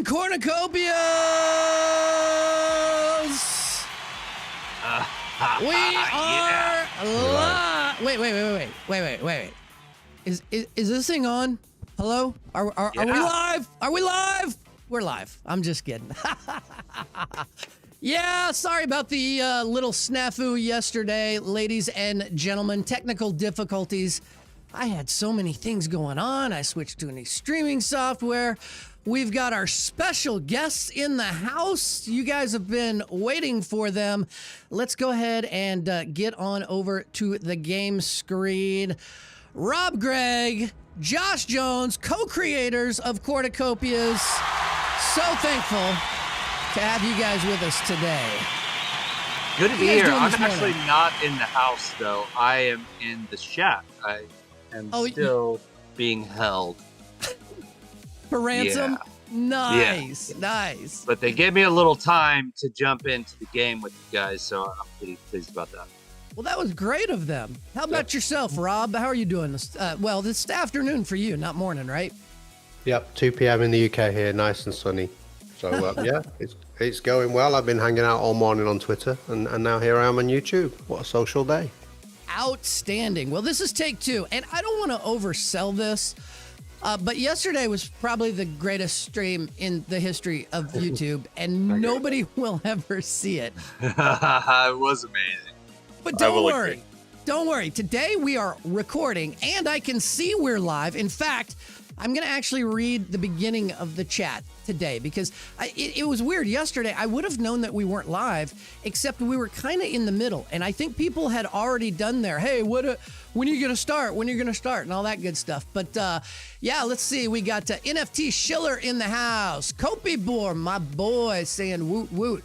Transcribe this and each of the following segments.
Cornucopias! We are live. Wait. Is this thing on? Hello? Are we live? Are we live? We're live. I'm just kidding. Yeah, sorry about the little snafu yesterday, ladies and gentlemen. Technical difficulties. I had so many things going on. I switched to a new streaming software. We've got our special guests in the house. You guys have been waiting for them. Let's go ahead and get on over to the game screen. Rob Gregg, Josh Jones, co-creators of Cornucopias. So thankful to have you guys with us today. Good to be here. I'm actually not in the house, though. I am in the shack. I am still being held. For ransom? Yeah. Nice. But they gave me a little time to jump into the game with you guys, so I'm pretty pleased about that. Well, that was great of them. How about yourself, Rob? How are you doing this? Well, this afternoon for you, not morning, right? Yep, 2 p.m. in the UK here, nice and sunny. So, yeah, it's going well. I've been hanging out all morning on Twitter, and now here I am on YouTube. What a social day. Outstanding. Well, this is take two, and I don't want to oversell this, but yesterday was probably the greatest stream in the history of YouTube, and nobody will ever see it. It was amazing. But don't worry. Don't worry. Today we are recording, and I can see we're live. In fact, I'm going to actually read the beginning of the chat today because it was weird. Yesterday, I would have known that we weren't live, except we were kind of in the middle. And I think people had already done their, hey, when are you going to start? When are you going to start? And all that good stuff. But yeah, let's see. We got NFT Schiller in the house. Copy Boar, my boy, saying woot woot.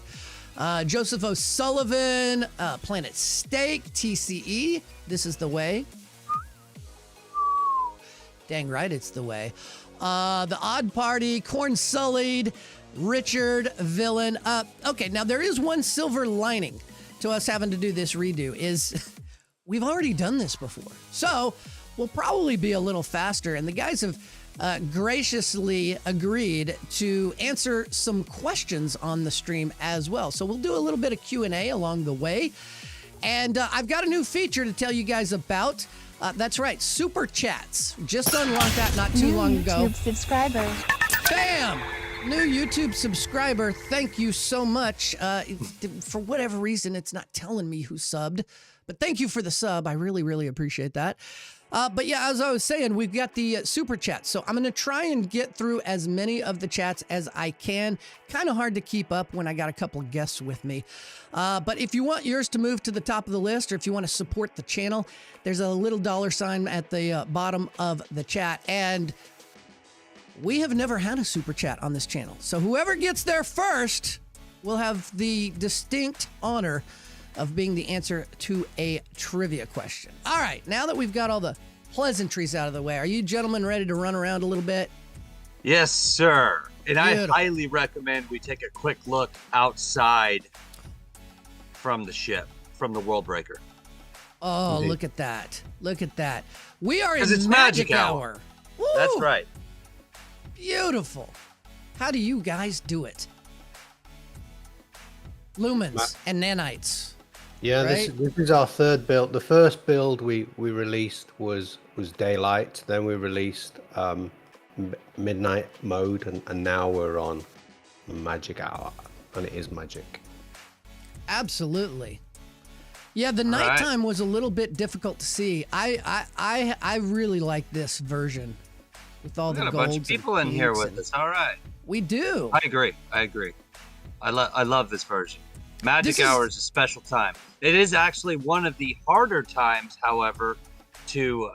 Joseph O'Sullivan, Planet Steak, TCE. This is the way. Dang right, it's the way. The Odd Party, Corn Sullied, Richard Villain. Okay, now there is one silver lining to us having to do this redo is we've already done this before. So we'll probably be a little faster. And the guys have graciously agreed to answer some questions on the stream as well. So we'll do a little bit of Q&A along the way. And I've got a new feature to tell you guys about. That's right, Super Chats. Just unlocked that not too long ago. New YouTube subscriber. Bam! New YouTube subscriber. Thank you so much. For whatever reason, it's not telling me who subbed. But thank you for the sub. I really, really appreciate that. But yeah, as I was saying, we've got the Super Chats. So I'm going to try and get through as many of the chats as I can. Kind of hard to keep up when I got a couple of guests with me. But if you want yours to move to the top of the list, or if you want to support the channel, there's a little $sign at the bottom of the chat. And we have never had a Super Chat on this channel. So whoever gets there first will have the distinct honor of being the answer to a trivia question. All right, now that we've got all the pleasantries out of the way, are you gentlemen ready to run around a little bit? Yes, sir. And Beautiful. I highly recommend we take a quick look outside from the ship, from the World Breaker. Oh, look at that. Look at that. We are in it's Magic Hour. Woo! That's right. Beautiful. How do you guys do it? lumens and nanites. Yeah, right? this is our third build. The first build we released was daylight. Then we released midnight mode, and now we're on magic hour, and it is magic. Absolutely. Yeah, the nighttime was a little bit difficult to see. I really like this version with all the golds. We got a bunch of people in here with us. All right. We do. I agree. I love this version. Magic hour is a special time. It is actually one of the harder times, however, to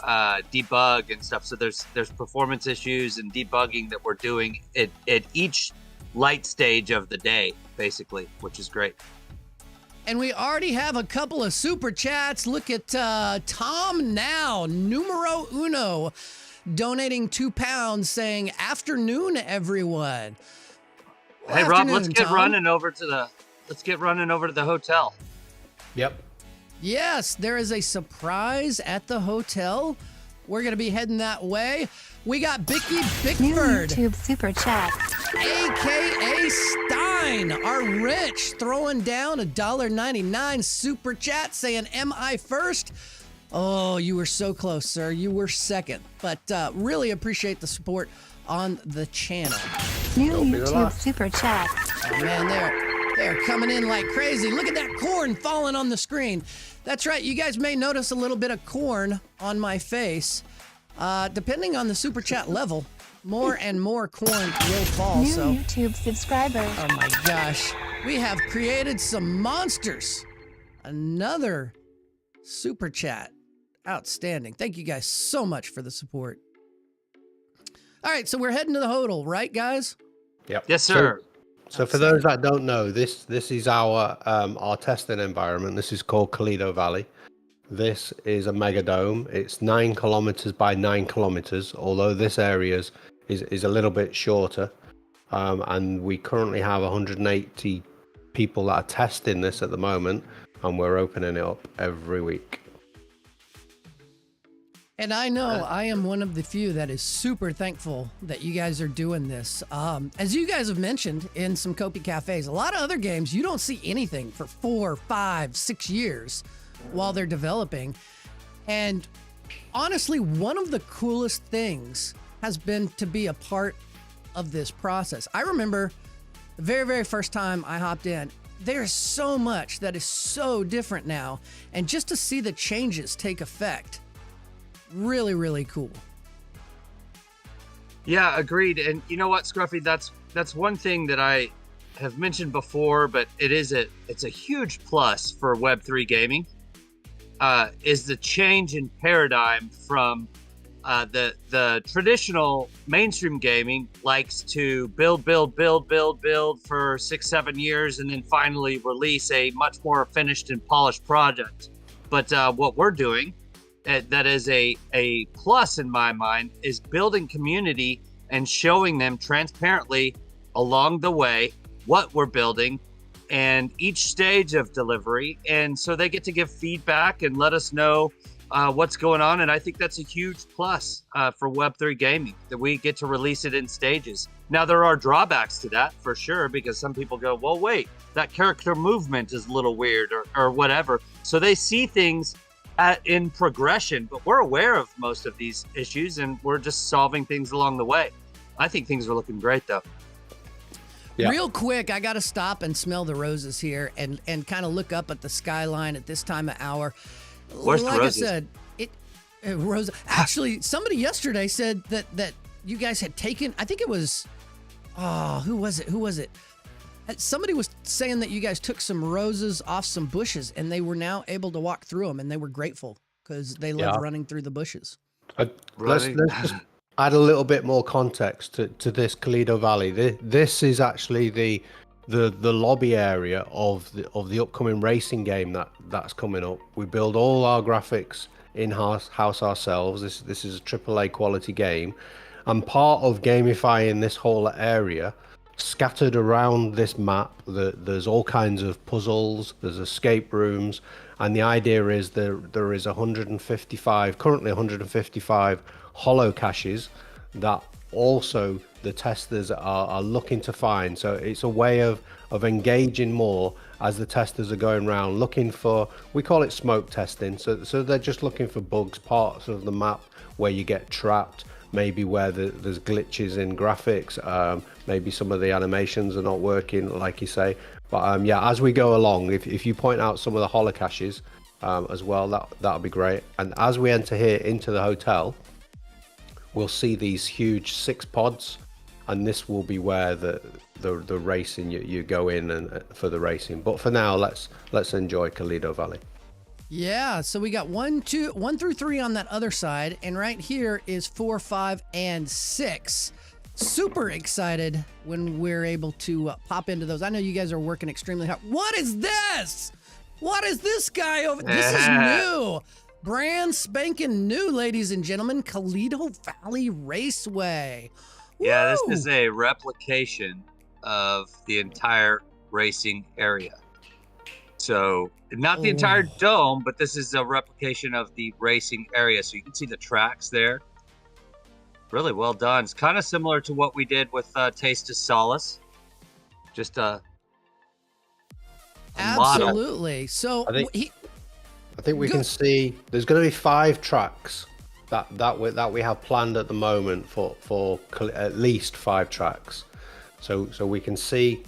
debug and stuff. So there's performance issues and debugging that we're doing at each light stage of the day, basically, which is great. And we already have a couple of super chats. Look at Tom Now, numero uno, donating £2, saying, "Afternoon, everyone." Well, hey, Rob, let's get Tom. running over to the hotel. Yep. Yes, there is a surprise at the hotel. We're going to be heading that way. We got Bicky New Bickford, YouTube super chat. a.k.a. Stein, our Rich, throwing down $1.99 super chat saying, "Am I first?" Oh, you were so close, sir. You were second. But really appreciate the support on the channel. New YouTube super chat. Oh, man, they're coming in like crazy. Look at that corn falling on the screen. That's right. You guys may notice a little bit of corn on my face. Depending on the super chat level, more and more corn will fall. New So, YouTube subscriber. oh my gosh, we have created some monsters. Another super chat. Outstanding. Thank you guys so much for the support. All right, so we're heading to the hotel, right, guys? Yep. Yes, sir. So for those that don't know, this is our testing environment. This is called Calido Valley. This is a mega dome. It's 9 kilometers by 9 kilometers, although this area is a little bit shorter. And we currently have 180 people that are testing this at the moment, and we're opening it up every week. And I know I am one of the few that is super thankful that you guys are doing this. As you guys have mentioned in some Kopi cafes, a lot of other games, you don't see anything for 4, 5, 6 years while they're developing. And honestly, one of the coolest things has been to be a part of this process. I remember the very, very first time I hopped in, there's so much that is so different now. And just to see the changes take effect, really, really cool. Yeah, agreed. And you know what, Scruffy, that's one thing that I have mentioned before, but it's a huge plus for Web3 gaming, is the change in paradigm from the traditional mainstream gaming likes to build for 6-7 years and then finally release a much more finished and polished project. But what we're doing that is a plus in my mind is building community and showing them transparently along the way what we're building and each stage of delivery, and so they get to give feedback and let us know what's going on. And I think that's a huge plus for Web3 gaming, that we get to release it in stages. Now there are drawbacks to that for sure, because some people go, well, wait, that character movement is a little weird or whatever, so they see things in progression, but we're aware of most of these issues and we're just solving things along the way. I think things are looking great though. Yeah. Real quick, I got to stop and smell the roses here and kind of look up at the skyline at this time of hour. Where's the roses? I said, rose. Actually, somebody yesterday said that you guys had taken, I think it was, who was it? Somebody was saying that you guys took some roses off some bushes and they were now able to walk through them, and they were grateful because they love running through the bushes. Let's just add a little bit more context to this Calido Valley. This is actually the lobby area of the upcoming racing game that's coming up. We build all our graphics in-house ourselves. This is a AAA quality game, and part of gamifying this whole area, scattered around this map, there's all kinds of puzzles, there's escape rooms, and the idea is there is currently 155 holo caches that also the testers are looking to find. So it's a way of engaging more as the testers are going around looking for, we call it smoke testing. So they're just looking for bugs, parts of the map where you get trapped, maybe where there's glitches in graphics, maybe some of the animations are not working, like you say. But yeah, as we go along, if you point out some of the holo caches as well, that'll be great. And as we enter here into the hotel, we'll see these huge 6 pods, and this will be where the racing, you go in and for the racing. But for now, let's enjoy Calido Valley. Yeah, so we got 1 through 3 on that other side, and right here is 4, 5, and 6. Super excited when we're able to pop into those. I know you guys are working extremely hard. What is this? What is this guy over? This is new. Brand spanking new, ladies and gentlemen. Calido Valley Raceway. Yeah, Woo! this is a replication of the entire racing area. So not the entire dome, but this is a replication of the racing area. So you can see the tracks there. Really well done. It's kind of similar to what we did with Taste of Solace. Just a Absolutely. So I think we can see there's going to be 5 tracks that we have planned at the moment for at least 5 tracks. So we can see.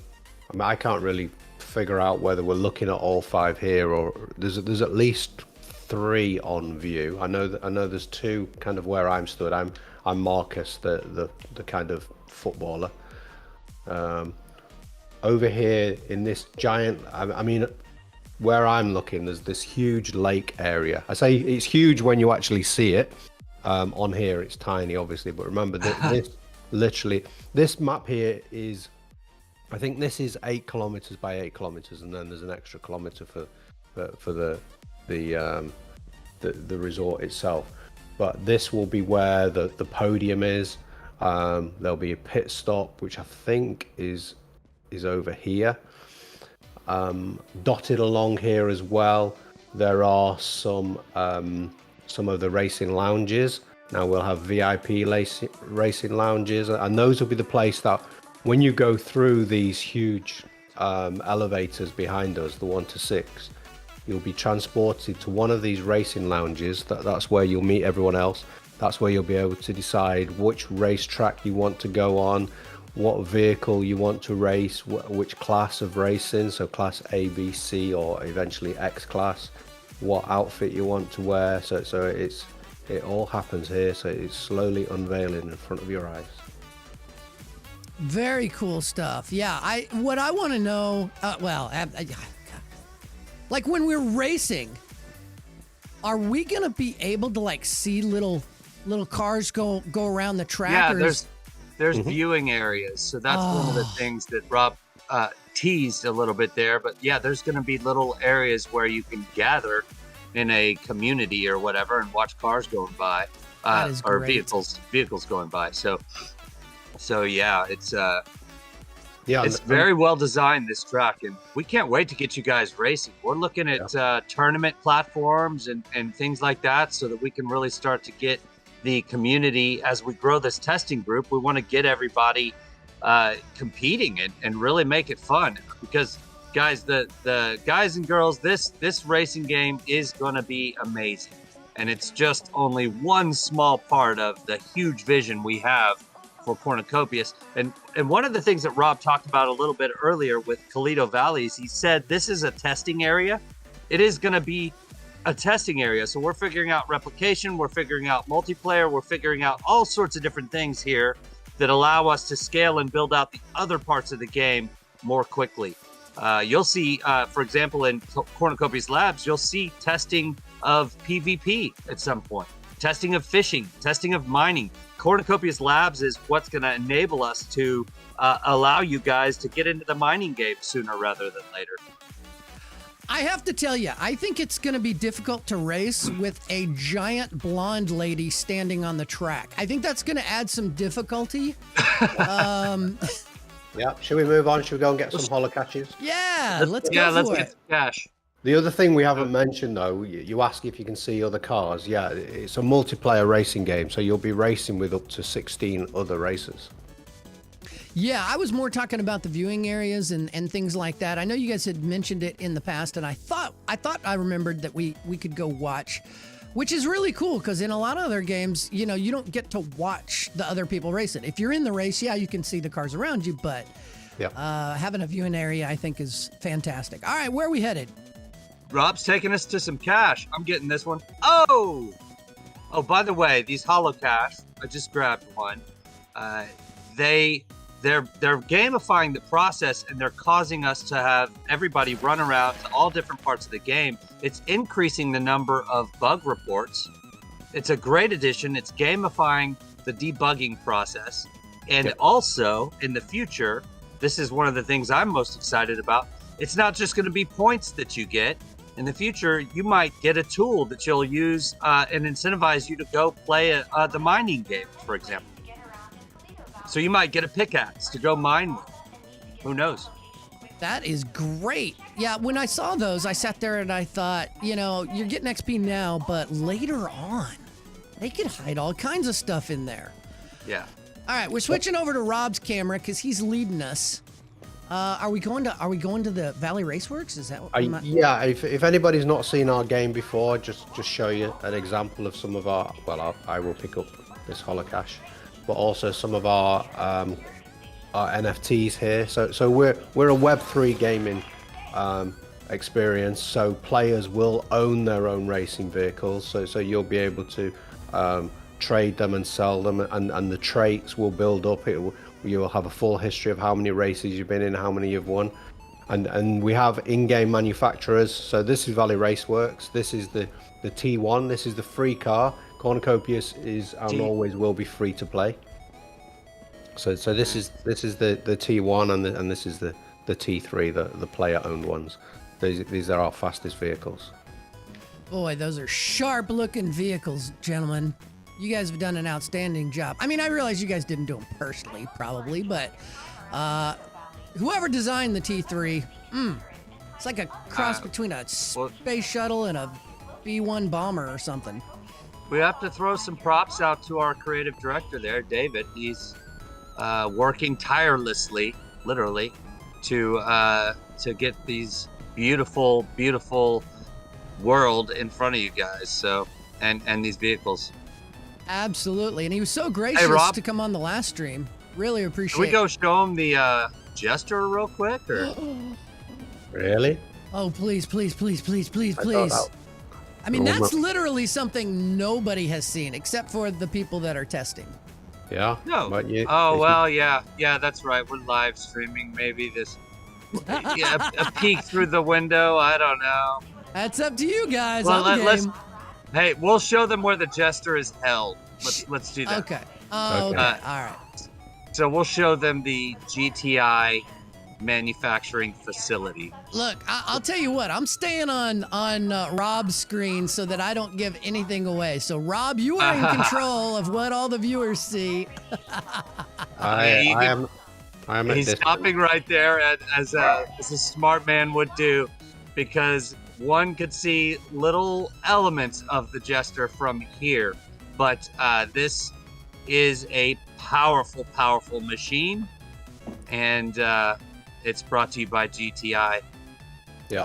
I mean, I can't really figure out whether we're looking at all 5 here, or there's at least 3 on view. I know there's 2 kind of where I'm stood. I'm Marcus, the kind of footballer. Over here in this giant, I mean, where I'm looking, there's this huge lake area. I say it's huge when you actually see it. On here, it's tiny, obviously, but remember that this map here is, I think this is 8 kilometers by 8 kilometers, and then there's an extra kilometer for the resort itself. But this will be where the podium is. There'll be a pit stop, which I think is over here. Dotted along here as well, there are some of the racing lounges. Now we'll have VIP racing lounges, and those will be the place that when you go through these huge elevators behind us, the 1 to 6, you'll be transported to one of these racing lounges. That's where you'll meet everyone else. That's where you'll be able to decide which racetrack you want to go on, what vehicle you want to race, which class of racing, so class A, B, C, or eventually X class, what outfit you want to wear. So it all happens here. So it's slowly unveiling in front of your eyes. Very cool stuff. Yeah, what I want to know, like when we're racing, are we gonna be able to like see little cars go around the track? Yeah, there's viewing areas. So that's one of the things that Rob teased a little bit there. But yeah, there's going to be little areas where you can gather in a community or whatever and watch cars going by, or vehicles going by. So yeah, it's very well designed, this track, and we can't wait to get you guys racing. We're looking at tournament platforms and things like that, so that we can really start to get the community. As we grow this testing group, we want to get everybody competing and really make it fun, because guys, the guys and girls, this racing game is going to be amazing, and it's just only one small part of the huge vision we have for Cornucopias. And one of the things that Rob talked about a little bit earlier with Calido Valley is he said this is a testing area. It is going to be a testing area. So we're figuring out replication, we're figuring out multiplayer, we're figuring out all sorts of different things here that allow us to scale and build out the other parts of the game more quickly. You'll see, for example, in Cornucopias Labs, you'll see testing of PvP at some point, testing of fishing, testing of mining. Cornucopias Labs is what's going to enable us to allow you guys to get into the mining game sooner rather than later. I have to tell you, I think it's going to be difficult to race with a giant blonde lady standing on the track. I think that's going to add some difficulty. Yeah, should we move on? Should we go and get some holo caches? Yeah, let's go for let's it. get some cash. The other thing we haven't mentioned, though, you ask if you can see other cars. Yeah, it's a multiplayer racing game, so you'll be racing with up to 16 other racers. Yeah, I was more talking about the viewing areas and things like that. I know you guys had mentioned it in the past, and I thought I remembered that we could go watch, which is really cool because in a lot of other games, you know, you don't get to watch the other people race it. If you're in the race, yeah, you can see the cars around you, but having a viewing area, I think, is fantastic. All right, where are we headed? Rob's taking us to some cash. I'm getting this one. Oh, by the way, these holo cash, I just grabbed one. They're gamifying the process, and they're causing us to have everybody run around to all different parts of the game. It's increasing the number of bug reports. It's a great addition. It's gamifying the debugging process. And also, in the future, this is one of the things I'm most excited about. It's not just going to be points that you get. In the future, you might get a tool that you'll use and incentivize you to go play the mining game, for example. So you might get a pickaxe to go mine with. Who knows? That is great. Yeah, when I saw those, I sat there and I thought, you know, you're getting XP now, but later on, they could hide all kinds of stuff in there. Yeah. All right, we're switching over to Rob's camera because he's leading us. Are we going to the Valley Raceworks? Is that what? Yeah. If anybody's not seen our game before, just show you an example of some of our. Well, I will pick up this holocash, but also some of our NFTs here. So we're a Web3 gaming experience. So players will own their own racing vehicles. So you'll be able to trade them and sell them, and the traits will build up. You will have a full history of how many races you've been in, how many you've won. And we have in-game manufacturers. So this is Valley Raceworks. This is the T1. This is the free car. Cornucopias is and always will be free to play. So this is the T1 and this is the T3, the player-owned ones. These are our fastest vehicles. Boy, those are sharp-looking vehicles, gentlemen. You guys have done an outstanding job. I mean, I realize you guys didn't do them personally, probably, but whoever designed the T3, it's like a cross between a space shuttle and a B-1 bomber or something. We have to throw some props out to our creative director there, David. He's working tirelessly, literally, to get these beautiful, beautiful world in front of you guys. So, and these vehicles. Absolutely, and he was so gracious to come on the last stream. Really appreciate it. Can we go show him the Jester real quick? Or? Really? Oh, please. I mean, that's literally something nobody has seen except for the people that are testing. Yeah. No. Yeah, that's right. We're live streaming. Maybe this. Yeah, a peek through the window. I don't know. That's up to you guys. Well, hey, we'll show them where the Jester is held. Let's do that. Okay. Oh, okay. All right. So we'll show them the GTI manufacturing facility. Look, I'll tell you what. I'm staying on Rob's screen so that I don't give anything away. So, Rob, you are in control of what all the viewers see. I am. He's stopping right there as a smart man would do, because one could see little elements of the Jester from here, but this is a powerful, powerful machine, and it's brought to you by GTI,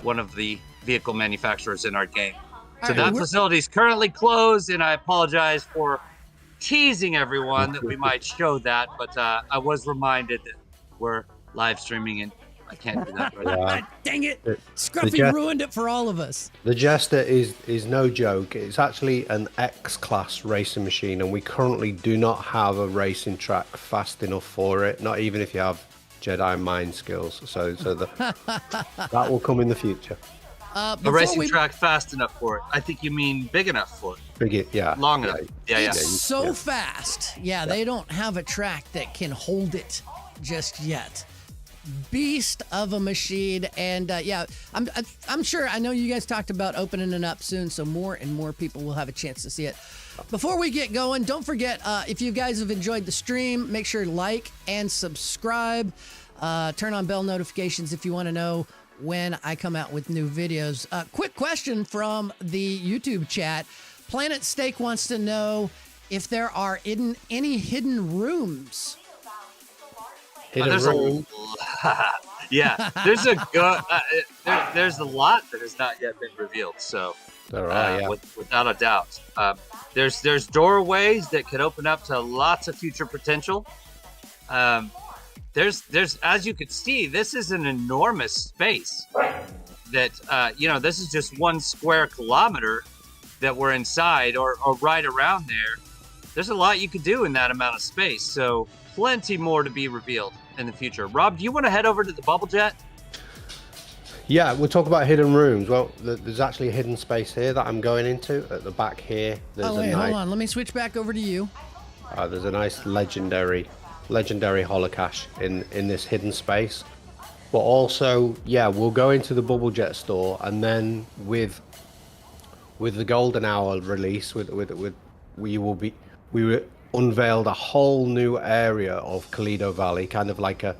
one of the vehicle manufacturers in our game. So that facility is currently closed, and I apologize for teasing everyone that we might show that, but I was reminded that we're live streaming and I can't do that right now. God dang it! Scruffy ruined it for all of us. The Jester is no joke. It's actually an X-class racing machine, and we currently do not have a racing track fast enough for it. Not even if you have Jedi mind skills. So that will come in the future. A racing track fast enough for it. I think you mean big enough for it. Long enough. Yeah. So fast. Yeah, they don't have a track that can hold it just yet. Beast of a machine, and I'm sure. I know you guys talked about opening it up soon, so more and more people will have a chance to see it. Before we get going, don't forget, if you guys have enjoyed the stream, make sure to like and subscribe. Turn on bell notifications if you want to know when I come out with new videos. Quick question from the YouTube chat. Planet Steak wants to know if there are any hidden rooms. Hidden room. Yeah, there's there's a lot that has not yet been revealed. So There are, yeah. without a doubt, there's doorways that could open up to lots of future potential. There's as you could see, this is an enormous space. That this is just 1 square kilometer that we're inside, or right around there. There's a lot you could do in that amount of space. So plenty more to be revealed in the future. Rob, do you want to head over to the bubble jet? Yeah, we'll talk about hidden rooms. Well, there's actually a hidden space here that I'm going into at the back here. There's Hold on. Let me switch back over to you. There's a nice legendary holocache in this hidden space. But also, yeah, we'll go into the bubble jet store, and then with the golden hour release, we unveiled a whole new area of Calido Valley, kind of like a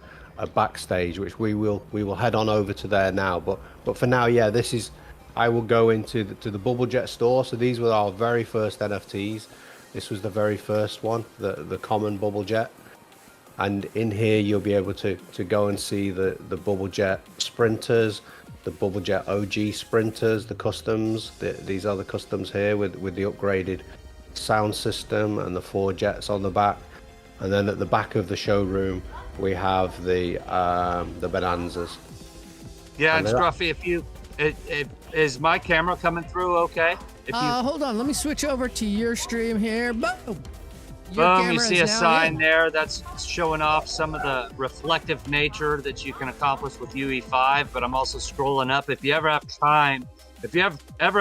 backstage, which we will head on over to there now. But for now, yeah, I will go into the bubble jet store. So these were our very first NFTs. This was the very first one, the common bubble jet. And in here, you'll be able to go and see the bubble jet sprinters, the bubble jet OG sprinters, the customs. These are the customs here with the upgraded sound system and the 4 jets on the back. And then at the back of the showroom, we have the bonanzas. Yeah, and Scruffy, is my camera coming through okay? Hold on, let me switch over to your stream here. Boom. Boom, you see a sign there that's showing off some of the reflective nature that you can accomplish with UE5, but I'm also scrolling up. If you ever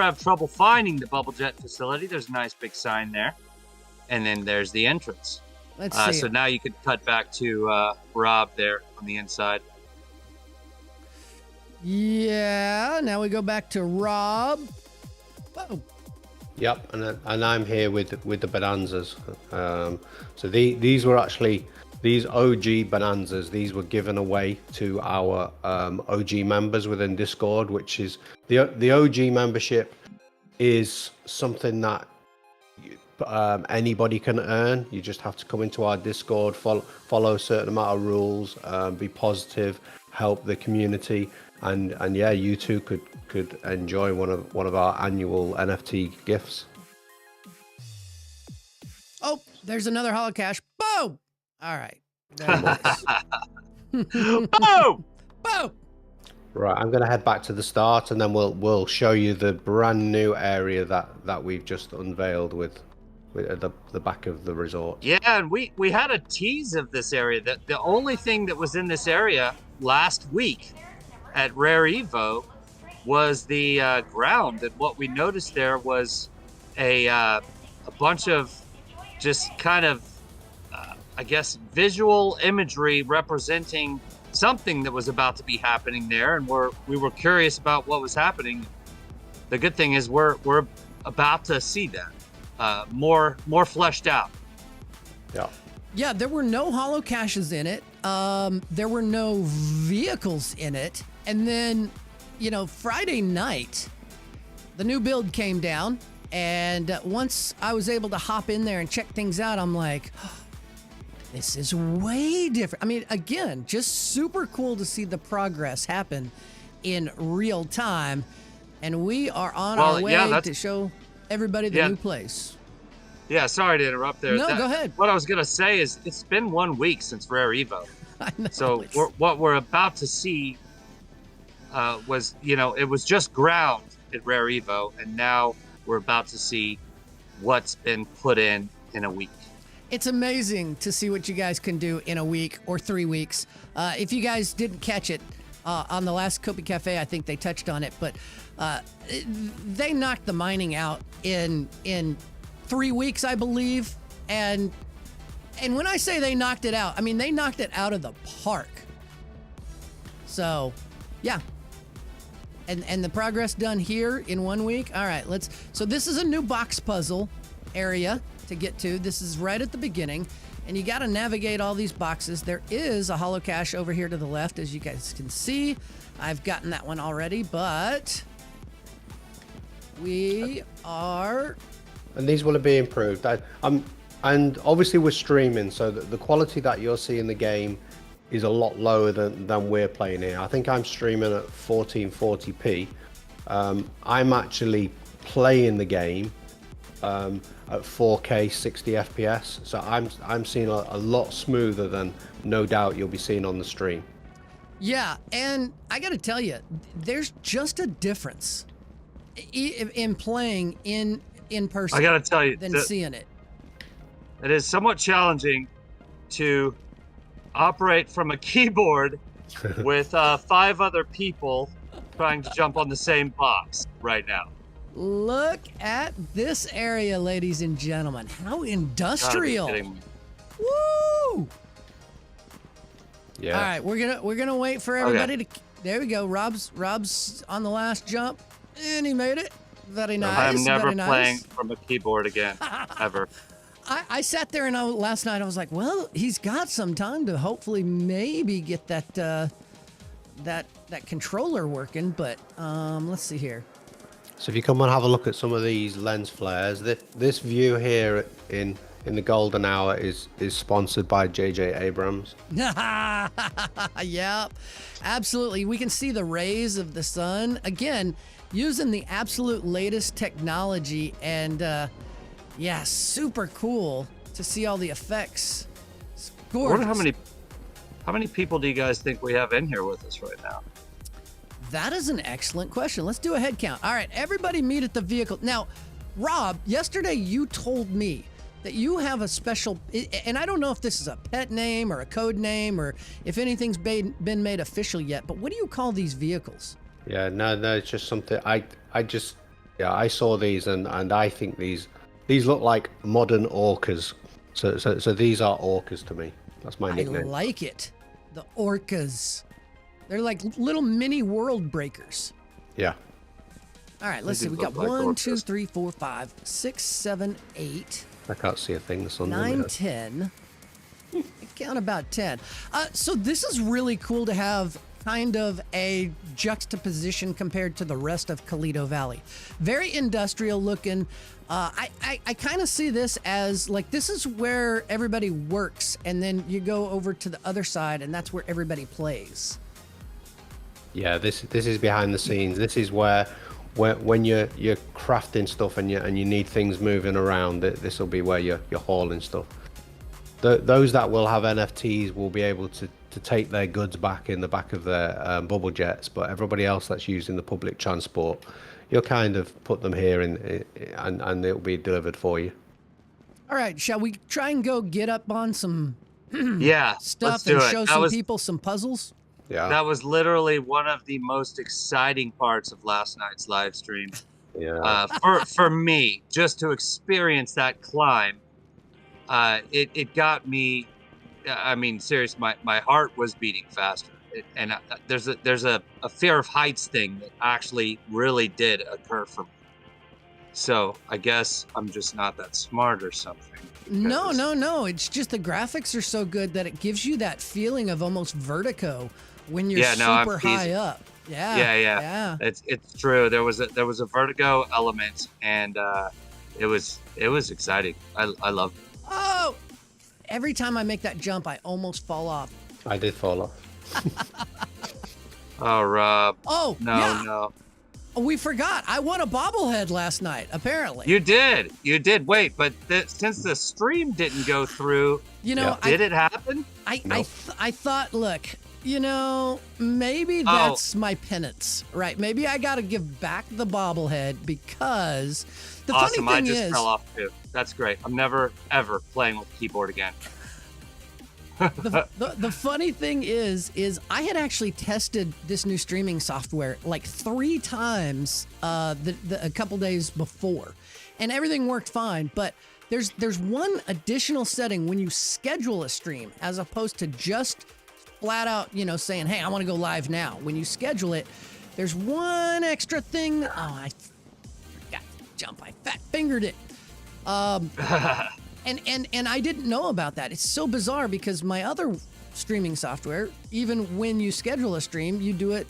have trouble finding the bubble jet facility, there's a nice big sign there. And then there's the entrance. Let's see. So now you can cut back to Rob there on the inside. Yeah, now we go back to Rob. Whoa. Yep, and I'm here with the bonanzas. So these were actually these OG bonanzas. These were given away to our OG members within Discord, which is the OG membership is something that anybody can earn. You just have to come into our Discord, follow a certain amount of rules, be positive, help the community, and yeah, you too could enjoy one of our annual NFT gifts. Oh, there's another holocache. Boom! All right. Very nice. Boom! Boom! Right, I'm going to head back to the start, and then we'll show you the brand new area that we've just unveiled with at the back of the resort. Yeah, and we had a tease of this area. That the only thing that was in this area last week at Rare Evo was the ground, and what we noticed there was a bunch of just kind of I guess visual imagery representing something that was about to be happening there, and we were curious about what was happening. The good thing is we're about to see that more fleshed out. Yeah, there were no holocaches in it. There were no vehicles in it, and then Friday night, the new build came down, and once I was able to hop in there and check things out, I'm like, oh, this is way different. I mean, again, just super cool to see the progress happen in real time, and we are on our way to show everybody the new place. Yeah, sorry to interrupt there. No, go ahead. What I was going to say is it's been 1 week since Rare Evo. I know. So what we're about to see was, it was just ground at Rare Evo, and now we're about to see what's been put in a week. It's amazing to see what you guys can do in a week or 3 weeks. If you guys didn't catch it on the last Kopi Cafe, I think they touched on it, but they knocked the mining out in 3 weeks, I believe. And when I say they knocked it out, I mean they knocked it out of the park. So, yeah. And the progress done here in 1 week. All right, so this is a new box puzzle area to get to. This is right at the beginning, and you got to navigate all these boxes. There is a holocache over here to the left, as you guys can see. I've gotten that one already, but we are. And these will be improved. And obviously we're streaming, so the quality that you'll see in the game is a lot lower than we're playing here. I think I'm streaming at 1440p. I'm actually playing the game at 4K 60 FPS, so I'm seeing a lot smoother than no doubt you'll be seeing on the stream. Yeah, and I got to tell you, there's just a difference in playing in person. I got to tell you, than seeing it. It is somewhat challenging to operate from a keyboard with 5 other people trying to jump on the same box right now. Look at this area, ladies and gentlemen. How industrial! Woo! Yeah. All right, we're gonna wait for everybody to. There we go. Rob's on the last jump, and he made it. Very nice. I'm never very nice. playing from a keyboard again, ever. I sat there and last night I was like, well, he's got some time to hopefully maybe get that controller working, but let's see here. So if you come and have a look at some of these lens flares, this view here in the golden hour is sponsored by J.J. Abrams. Yep, absolutely. We can see the rays of the sun again using the absolute latest technology, and yeah, super cool to see all the effects. It's gorgeous. I wonder how many people do you guys think we have in here with us right now? That is an excellent question. Let's do a head count. All right, everybody meet at the vehicle. Now, Rob, yesterday you told me that you have a special, and I don't know if this is a pet name or a code name or if anything's been made official yet, but what do you call these vehicles? Yeah, no, it's just something I saw these and I think these look like modern orcas. So these are orcas to me. That's my nickname. I like it. The orcas. They're like little mini world breakers. Yeah. All right, let's see. We got like 1, orcas. 2, 3, 4, 5, 6, 7, 8, I can't see a thing. The sun. 9, 10. I count about 10. So this is really cool to have kind of a juxtaposition compared to the rest of Calido Valley. Very industrial looking. I kind of see this as like this is where everybody works, and then you go over to the other side, and that's where everybody plays. Yeah, this is behind the scenes. This is where when you're crafting stuff and you need things moving around, this will be where you're hauling stuff. Those that will have NFTs will be able to take their goods back in the back of their bubble jets, but everybody else that's using the public transport, you'll kind of put them here and it'll be delivered for you. All right, shall we try and go get up on some Yeah, stuff let's do and it. show some people some puzzles? Yeah. That was literally one of the most exciting parts of last night's live stream. Yeah. For me, just to experience that climb, it got me. I mean, serious. My heart was beating faster, there's a fear of heights thing that actually really did occur for me. So I guess I'm just not that smart or something. No. It's just the graphics are so good that it gives you that feeling of almost vertigo when you're super high up. Yeah. It's true. There was a vertigo element, and it was exciting. I loved it. Oh, every time I make that jump, I almost fall off. I did fall off. Oh, Rob. Oh, no. We forgot. I won a bobblehead last night, apparently. You did. Wait, but since the stream didn't go through, did it happen? I thought, look, maybe that's my penance, right? Maybe I got to give back the bobblehead because the awesome. funny thing I just is, fell off too. That's great. I'm never ever playing with the keyboard again. the funny thing is I had actually tested this new streaming software like 3 times a couple days before, and everything worked fine. But there's one additional setting when you schedule a stream as opposed to just flat out saying, hey, I want to go live now. When you schedule it, there's one extra thing. Oh, I forgot to jump. I fat fingered it. And I didn't know about that. It's so bizarre because my other streaming software, even when you schedule a stream, you do it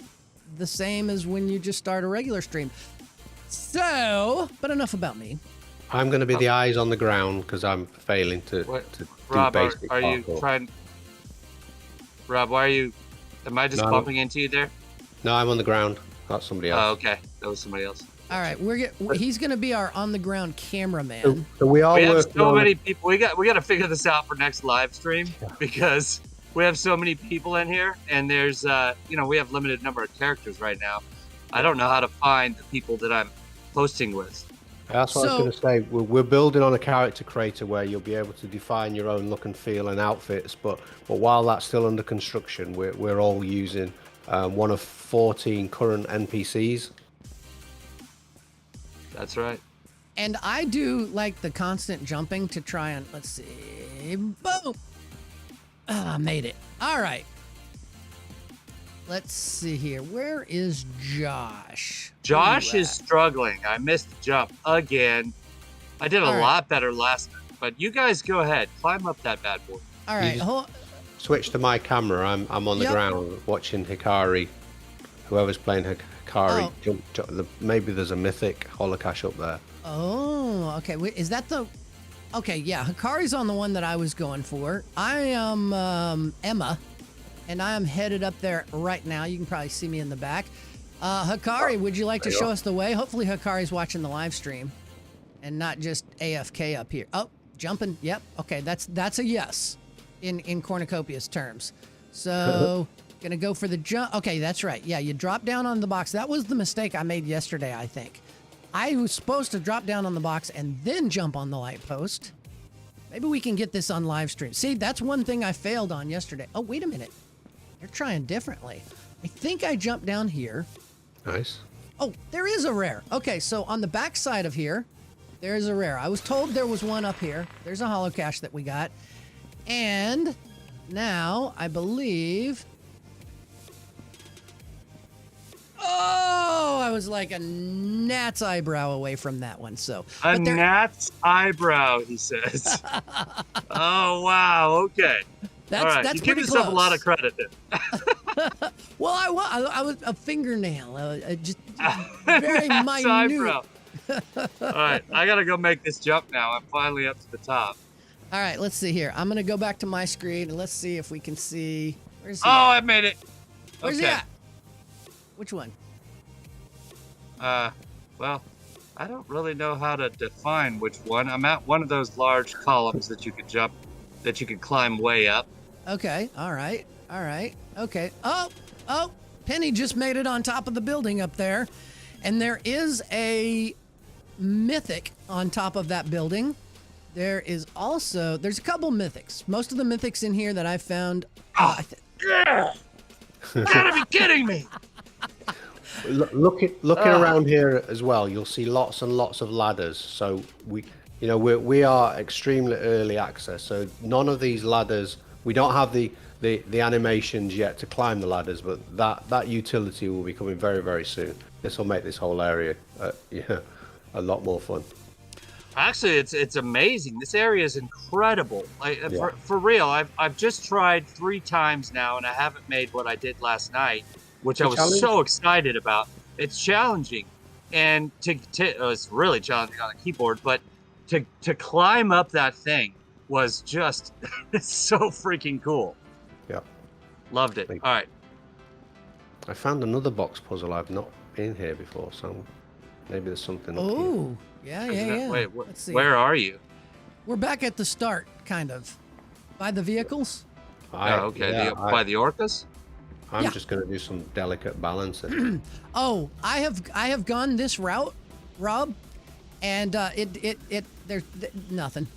the same as when you just start a regular stream. So, but enough about me. I'm going to be the eyes on the ground because I'm failing to do Rob, basic are you parkour. trying? Rob, why are you? Am I just No. bumping into you there? No, I'm on the ground. That's somebody else. Oh, okay. That was somebody else. All right, he's going to be our on-the-ground cameraman. So we are We have working so on many people. We got to figure this out for next live stream because we have so many people in here, and there's we have limited number of characters right now. I don't know how to find the people that I'm posting with. That's what I was going to say. We're building on a character creator where you'll be able to define your own look and feel and outfits. But while that's still under construction, we're all using one of 14 current NPCs. That's right. And I do like the constant jumping to try and, let's see, boom. I made it. All right. Let's see here. Where is Josh? Josh is struggling. I missed the jump again. I did a lot better last time, but you guys go ahead. Climb up that bad boy. All right. Switch to my camera. I'm on the ground watching Hikari. Whoever's playing Hikari, maybe there's a mythic holocash up there. Oh, okay. Wait, is that the... Okay, yeah. Hikari's on the one that I was going for. I am Emma, and I am headed up there right now. You can probably see me in the back. Hikari, would you like to show us the way? Hopefully Hikari's watching the live stream and not just AFK up here. Oh, jumping. Yep. Okay, that's a yes in Cornucopias terms. So... Gonna go for the jump. Okay, that's right. Yeah, you drop down on the box. That was the mistake I made yesterday, I think. I was supposed to drop down on the box and then jump on the light post. Maybe we can get this on live stream. See, that's one thing I failed on yesterday. Oh, wait a minute. They're trying differently. I think I jumped down here. Nice. Oh, there is a rare. Okay, so on the back side of here, there is a rare. I was told there was one up here. There's a holo cache that we got. And now I believe... Oh, I was like a gnat's eyebrow away from that one. So a gnat's eyebrow, he says. Oh wow, okay. That's all right. that's you give pretty yourself close. a lot of credit there. Well, I was a fingernail, just very minute. Eyebrow. All right, I gotta go make this jump now. I'm finally up to the top. All right, let's see here. I'm gonna go back to my screen and let's see if we can see. Where's he? I made it. Where's he at? Which one? Well, I don't really know how to define which one. I'm at one of those large columns that you could jump, that you could climb way up. Okay, all right, okay. Oh, Penny just made it on top of the building up there. And there is a mythic on top of that building. There's a couple mythics. Most of the mythics in here that I found. Yeah! You gotta be kidding me! Looking around here as well, you'll see lots and lots of ladders. So we are extremely early access. So none of these ladders, we don't have the animations yet to climb the ladders, but that utility will be coming very, very soon. This will make this whole area a lot more fun. Actually, it's amazing. This area is incredible. For real, I've just tried 3 times now, and I haven't made what I did last night, which I was so excited about. It's challenging, and it's really challenging on a keyboard, but to climb up that thing was just it's so freaking cool. Yeah, loved it. All right, I found another box puzzle. I've not been here before, so maybe there's something. Oh. Yeah. Wait, let's see. Where are you? We're back at the start, kind of, by the vehicles. By the orcas. I'm just going to do some delicate balancing. Oh, I have gone this route, Rob, and there's nothing.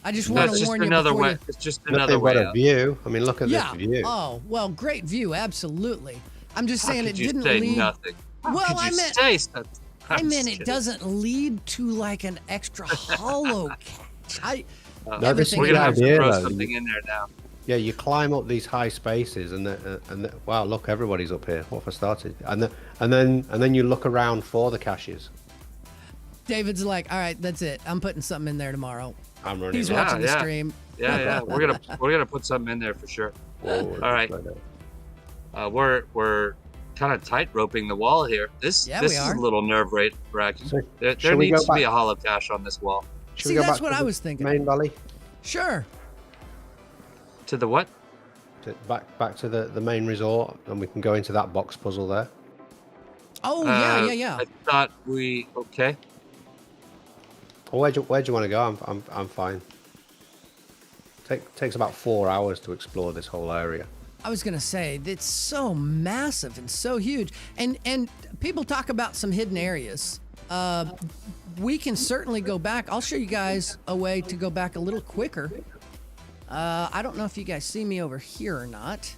I just want to warn you. It's just another way. Nothing but a view. I mean, look at this view. Oh well, great view, absolutely. I'm just saying it didn't say lead. Nothing? Well, I meant. I meant it kidding. doesn't lead to like an extra holo catch. We're gonna have to throw something in there now. Yeah, you climb up these high spaces, and wow, look, everybody's up here. What if I started? And then you look around for the caches. David's like, all right, that's it. I'm putting something in there tomorrow. I'm running. He's watching the stream. Yeah. We're gonna put something in there for sure. All right. We're kind of tight roping the wall here. This is a little nerve-wracking. So, there needs to be a holo cache on this wall. Should See, we go that's back what to I the was thinking. Main valley. Sure. To the what? Back to the main resort, and we can go into that box puzzle there. Oh, yeah. I thought we... Okay. Or where do you want to go? I'm fine. Takes about 4 hours to explore this whole area. I was gonna say it's so massive and so huge, and people talk about some hidden areas. We can certainly go back. I'll show you guys a way to go back a little quicker. I don't know if you guys see me over here or not,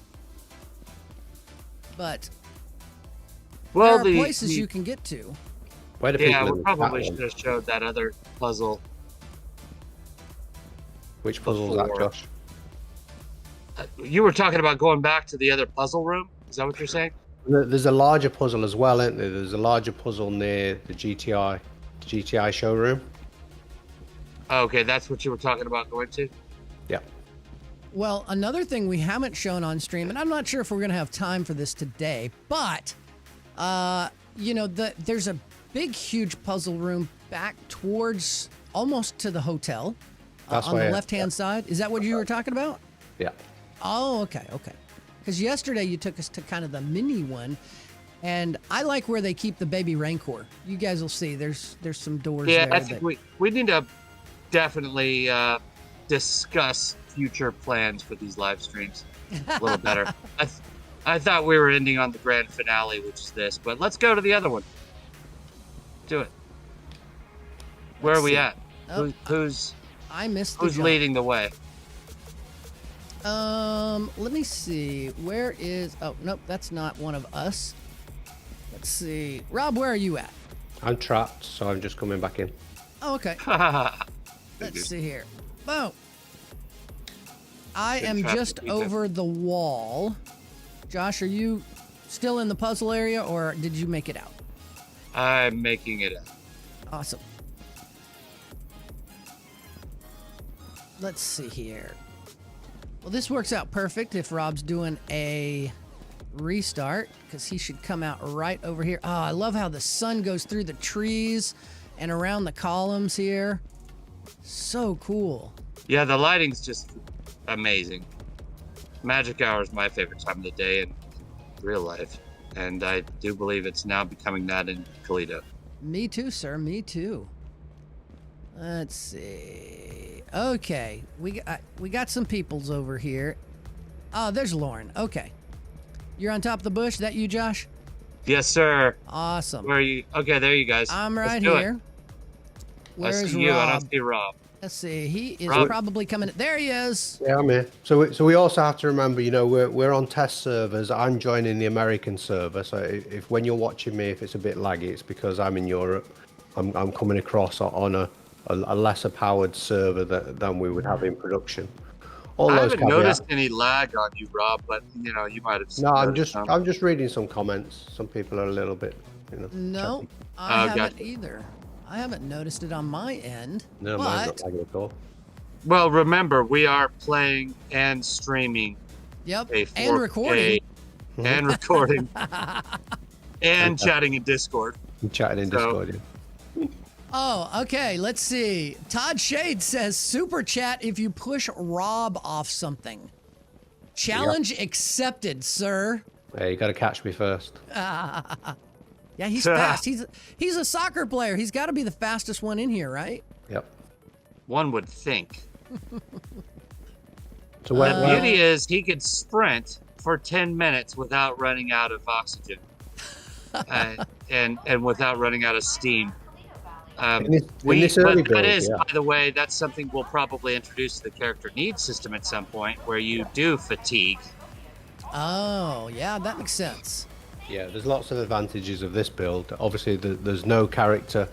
but there are places you can get to. Where do Yeah, people we in probably that should one? have showed that other puzzle. Which puzzle is that, before. Josh? You were talking about going back to the other puzzle room? Is that what you're saying? There's a larger puzzle as well, isn't there? There's a larger puzzle near the GTI showroom. Okay, that's what you were talking about going to? Yeah. Well, another thing we haven't shown on stream, and I'm not sure if we're going to have time for this today, but, there's a big, huge puzzle room back towards almost to the hotel on the left-hand side. Is that what you were talking about? Yeah. Oh, okay. Because yesterday you took us to kind of the mini one, and I like where they keep the baby Rancor. You guys will see. There's some doors there. Yeah, I think we need to definitely discuss future plans for these live streams a little better. I thought we were ending on the grand finale, which is this, but let's go to the other one. Do it. Where are we at? Oh, Who's I missed the who's jump. leading the way? Let me see. Where is... Oh, nope, that's not one of us. Let's see. Rob, where are you at? I'm trapped, so I'm just coming back in. Oh, okay. Let's see here. Boom. I am just over the wall. Josh, are you still in the puzzle area, or did you make it out? I'm making it up. Awesome. Let's see here. Well, this works out perfect if Rob's doing a restart, because he should come out right over here. Oh, I love how the sun goes through the trees and around the columns here. So cool. Yeah, the lighting's just amazing. Magic Hour is my favorite time of the day in real life, and I do believe it's now becoming that in Calido. Me too, sir. Me too. Let's see. Okay, we got some peoples over here. Oh, there's Lauren. Okay, you're on top of the bush. That you, Josh? Yes, sir. Awesome. Where are you? Okay, there you guys. I'm right Let's do here. it. Where's I see you. I Rob? don't see Rob. Let's see. He is Rob? probably coming. There he is. Yeah, I'm here. So we also have to remember, we're on test servers. I'm joining the American server. So if when you're watching me, if it's a bit laggy, it's because I'm in Europe. I'm coming across on a lesser powered server than we would have in production. All I those haven't noticed any lag on you, Rob, but you might have. No, I'm noticed some. just reading some comments. Some people are a little bit, No, chatty. I Oh, haven't gotcha. either. I haven't noticed it on my end. No, mine's but not lagging at all. Well, remember, we are playing and streaming yep, a 4K and recording. and recording and chatting in Discord. I'm chatting in So- Discord. Yeah. Oh, okay. Let's see. Todd Shade says, super chat if you push Rob off something. Challenge accepted, sir. Yeah, you got to catch me first. Yeah, he's fast. He's a soccer player. He's got to be the fastest one in here, right? Yep. One would think. So The where, beauty is he could sprint for 10 minutes without running out of oxygen and without running out of steam. in this early But build, that is, yeah. by the way, that's something we'll probably introduce to the character needs system at some point, where you do fatigue. Oh, yeah, that makes sense. Yeah, there's lots of advantages of this build. Obviously, there's no character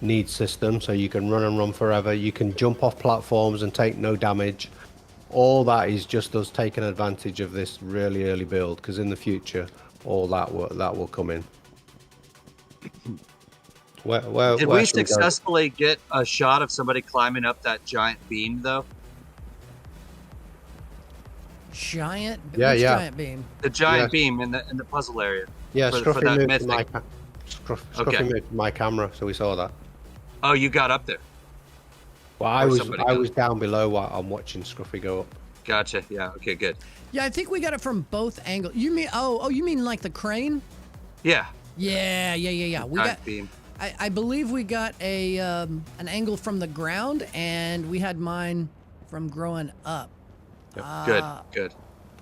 need system, so you can run and run forever. You can jump off platforms and take no damage. All that is just us taking advantage of this really early build, because in the future, all that will come in. Did we successfully get a shot of somebody climbing up that giant beam, though? Giant? Yeah, which yeah. giant beam? The giant Yes. beam in the puzzle area. Yeah, for Scruffy that moved to mythic. Scruffy moved to my camera, so we saw that. Oh, you got up there. Well, I was down below while I'm watching Scruffy go up. Gotcha. Yeah. Okay. Good. Yeah, I think we got it from both angles. You mean you mean like the crane? Yeah. Yeah. We got. Beam. I believe we got an angle from the ground, and we had mine from growing up. Good.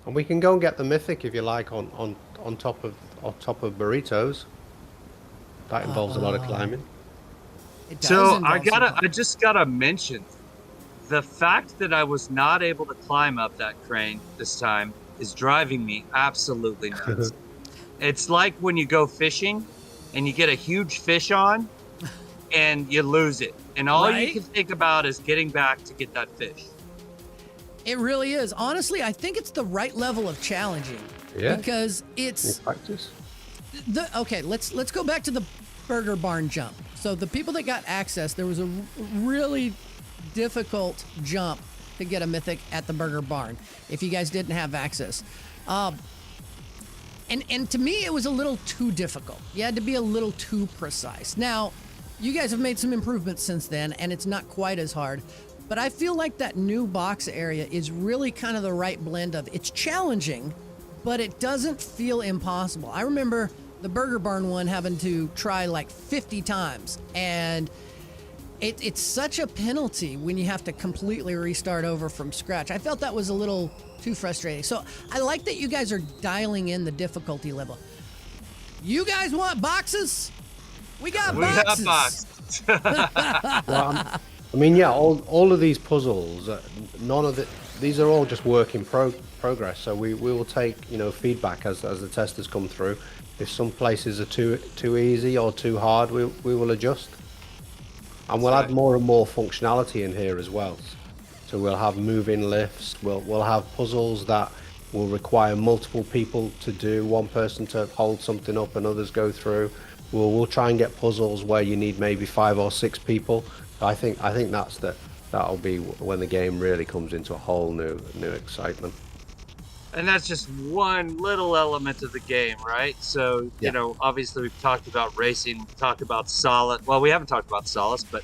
And we can go and get the mythic if you like on top of burritos. That involves a lot of climbing. It does So involve some I just gotta mention the fact that I was not able to climb up that crane this time is driving me absolutely nuts. It's like when you go fishing and you get a huge fish on and you lose it. And all you can think about is getting back to get that fish. It really is. Honestly, I think it's the right level of challenging. Yeah. Because it's Practice. okay, let's go back to the burger barn jump. So the people that got access, there was a really difficult jump to get a mythic at the burger barn if you guys didn't have access. And to me, it was a little too difficult. You had to be a little too precise. Now, you guys have made some improvements since then, and it's not quite as hard. But I feel like that new box area is really kind of the right blend of it's challenging, but it doesn't feel impossible. I remember the Burger Barn one having to try like 50 times, and it's such a penalty when you have to completely restart over from scratch. I felt that was a little too frustrating. So I like that you guys are dialing in the difficulty level. You guys want boxes? We got boxes. Well, I mean, yeah, all of these puzzles, these are all just work in progress. So we will take feedback as the testers come through. If some places are too easy or too hard, we will adjust. And we'll add more and more functionality in here as well. So we'll have moving lifts. We'll have puzzles that will require multiple people to do. One person to hold something up and others go through. We'll try and get puzzles where you need maybe 5 or 6 people. I think that'll be when the game really comes into a whole new excitement. And that's just one little element of the game, right? So, obviously we've talked about racing, we've talked about Solace. Well, we haven't talked about Solace, but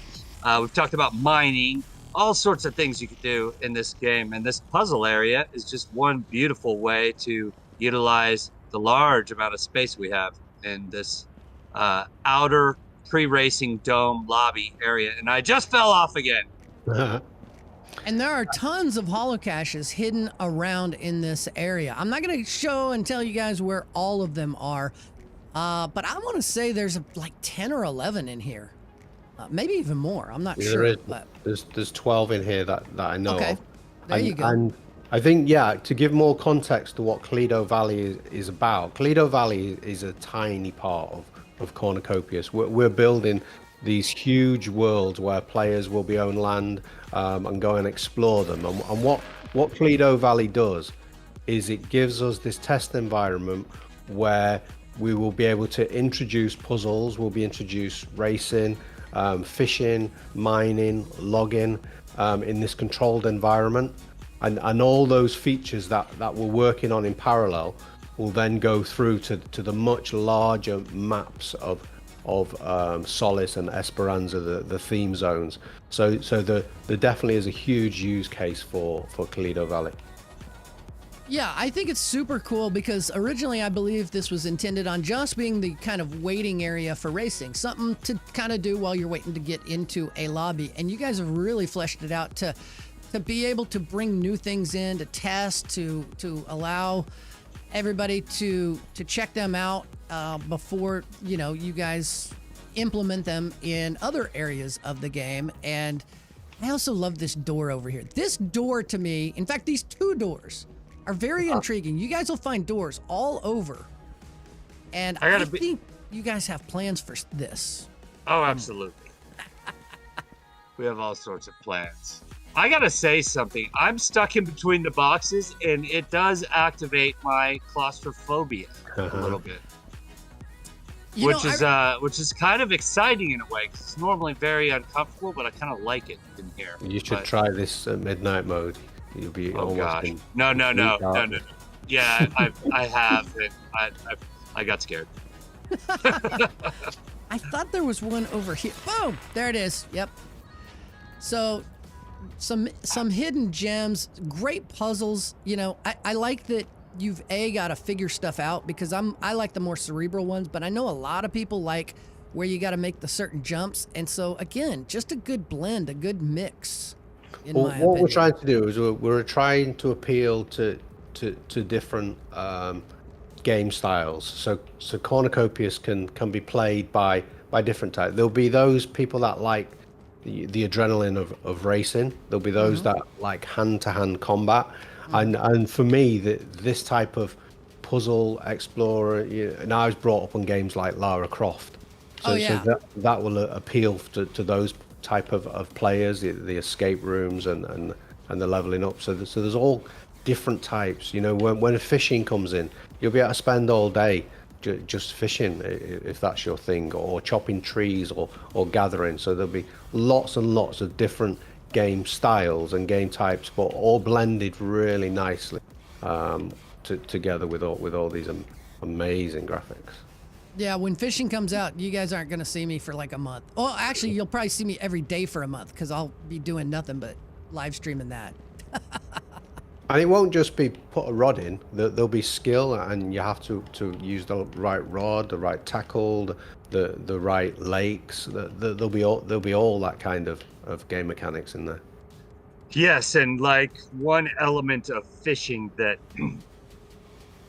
we've talked about mining, all sorts of things you could do in this game. And this puzzle area is just one beautiful way to utilize the large amount of space we have in this outer pre-racing dome lobby area. And I just fell off again. And there are tons of holocaches hidden around in this area. I'm not going to show and tell you guys where all of them are, but I want to say there's like 10 or 11 in here. Maybe even more. I'm not sure. But... There's 12 in here that I know of. There you go. And I think, to give more context to what Calido Valley is about, Calido Valley is a tiny part of Cornucopias. We're building these huge worlds where players will be own land and go and explore them. And what Calido Valley does is it gives us this test environment where we will be able to introduce puzzles, we'll be introduced racing, fishing, mining, logging in this controlled environment. And all those features that we're working on in parallel will then go through to the much larger maps of Solace and Esperanza, the theme zones. So there definitely is a huge use case for Calido Valley. Yeah, I think it's super cool because originally I believe this was intended on just being the kind of waiting area for racing, something to kind of do while you're waiting to get into a lobby. And you guys have really fleshed it out to be able to bring new things in, to test, to allow everybody to check them out before you guys implement them in other areas of the game. And I also love this door over here. This door to me, in fact, these 2 doors are very intriguing. You guys will find doors all over, and I think you guys have plans for this. Oh, absolutely. We have all sorts of plans. I gotta say something. I'm stuck in between the boxes, and it does activate my claustrophobia a little bit, which is kind of exciting in a way, because it's normally very uncomfortable, but I kind of like it in here. You should try this midnight mode. You'll be No. Yeah, I have, and I got scared. I thought there was one over here. Boom! There it is. Yep. So some hidden gems, great puzzles. You know, I like that you've got to figure stuff out, because I like the more cerebral ones, but I know a lot of people like where you got to make the certain jumps. And so again, just a good blend, a good mix. What we're trying to do is we're trying to appeal to different game styles. So Cornucopias can be played by different types. There'll be those people that like the adrenaline of racing. There'll be those that like hand-to-hand combat. And for me, this type of puzzle explorer, and I was brought up on games like Lara Croft. So that will appeal to those type of players, the escape rooms and the leveling up. So there's all different types. You know, when fishing comes in, you'll be able to spend all day just fishing if that's your thing, or chopping trees or gathering. So there'll be lots and lots of different game styles and game types, but all blended really nicely together with all these amazing graphics. Yeah, when fishing comes out, you guys aren't going to see me for like a month. Oh, actually, you'll probably see me every day for a month, because I'll be doing nothing but live streaming that. And it won't just be put a rod in. There'll be skill, and you have to use the right rod, the right tackle, the right lakes. There'll be all that kind of game mechanics in there. Yes, and like one element of fishing that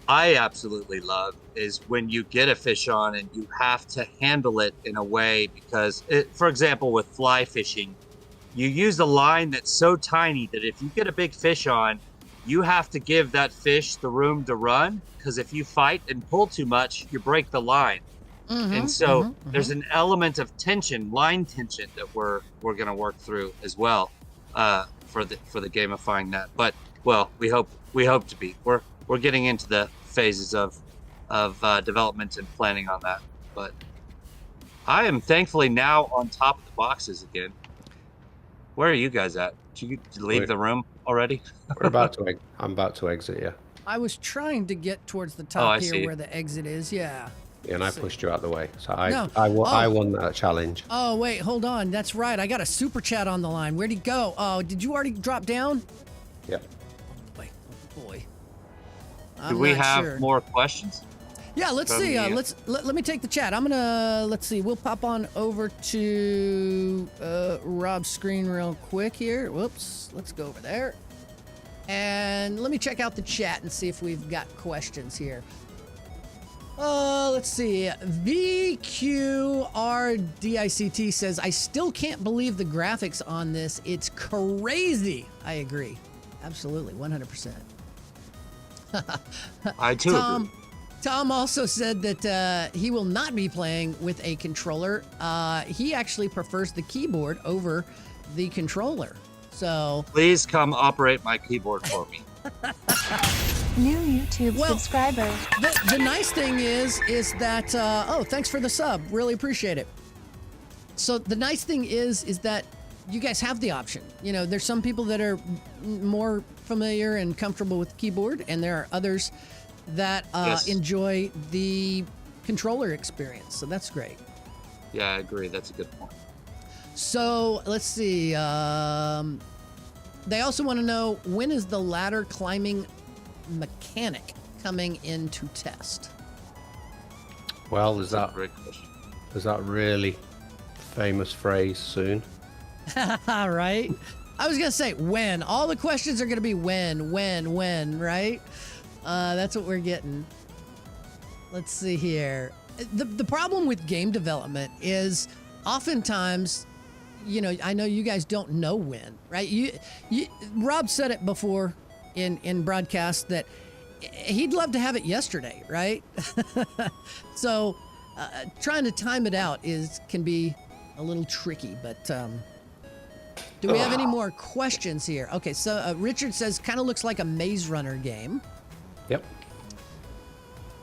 I absolutely love is when you get a fish on and you have to handle it in a way, because for example, with fly fishing, you use a line that's so tiny that if you get a big fish on, you have to give that fish the room to run, because if you fight and pull too much, you break the line. And so there's an element of tension, line tension, that we're going to work through as well for the gamifying that. But well, we hope to be. We're getting into the phases of development and planning on that. But I am thankfully now on top of the boxes again. Where are you guys at? Did you leave the room already? I'm about to exit. Yeah. I was trying to get towards the top here where the exit is. Yeah. And I pushed you out of the way, so I won that challenge. Oh wait, hold on. That's right. I got a super chat on the line. Where'd he go? Oh, did you already drop down? Yep. Wait, oh boy. Do we have more questions? Yeah, let's see. Let me take the chat. Let's see. We'll pop on over to Rob's screen real quick here. Whoops. Let's go over there. And let me check out the chat and see if we've got questions here. Let's see. VQRDICT says, I still can't believe the graphics on this. It's crazy. I agree. Absolutely. 100%. I too agree. Tom also said that he will not be playing with a controller. He actually prefers the keyboard over the controller. So please come operate my keyboard for me. New YouTube subscriber. The nice thing is that thanks for the sub. Really appreciate it. So the nice thing is that you guys have the option. You know, there's some people that are more familiar and comfortable with the keyboard, and there are others that enjoy the controller experience. So that's great. Yeah, I agree. That's a good point. So let's see. They also want to know, when is the ladder climbing mechanic coming into test? Well, is that really famous phrase soon? Right? I was going to say when. All the questions are going to be when, right? That's what we're getting. Let's see here. The problem with game development is oftentimes, you know, I know you guys don't know when, right? Rob said it before in broadcast that he'd love to have it yesterday, right? So trying to time it out can be a little tricky, but do we have any more questions here? Okay, so Richard says, kind of looks like a Maze Runner game. Yep.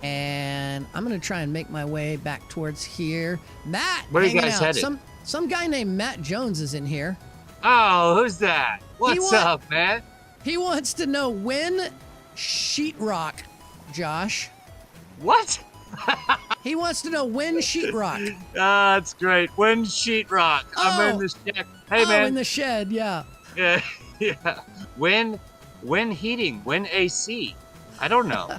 And I'm going to try and make my way back towards here. Matt, where are you guys headed? Some guy named Matt Jones is in here. Oh, who's that? What's up, man? He wants to know when sheetrock, Josh. What? He wants to know when sheetrock. That's great. When sheetrock. I'm in the shed. Hey, man. In the shed, yeah. Yeah. Yeah. When heating? When AC? I don't know.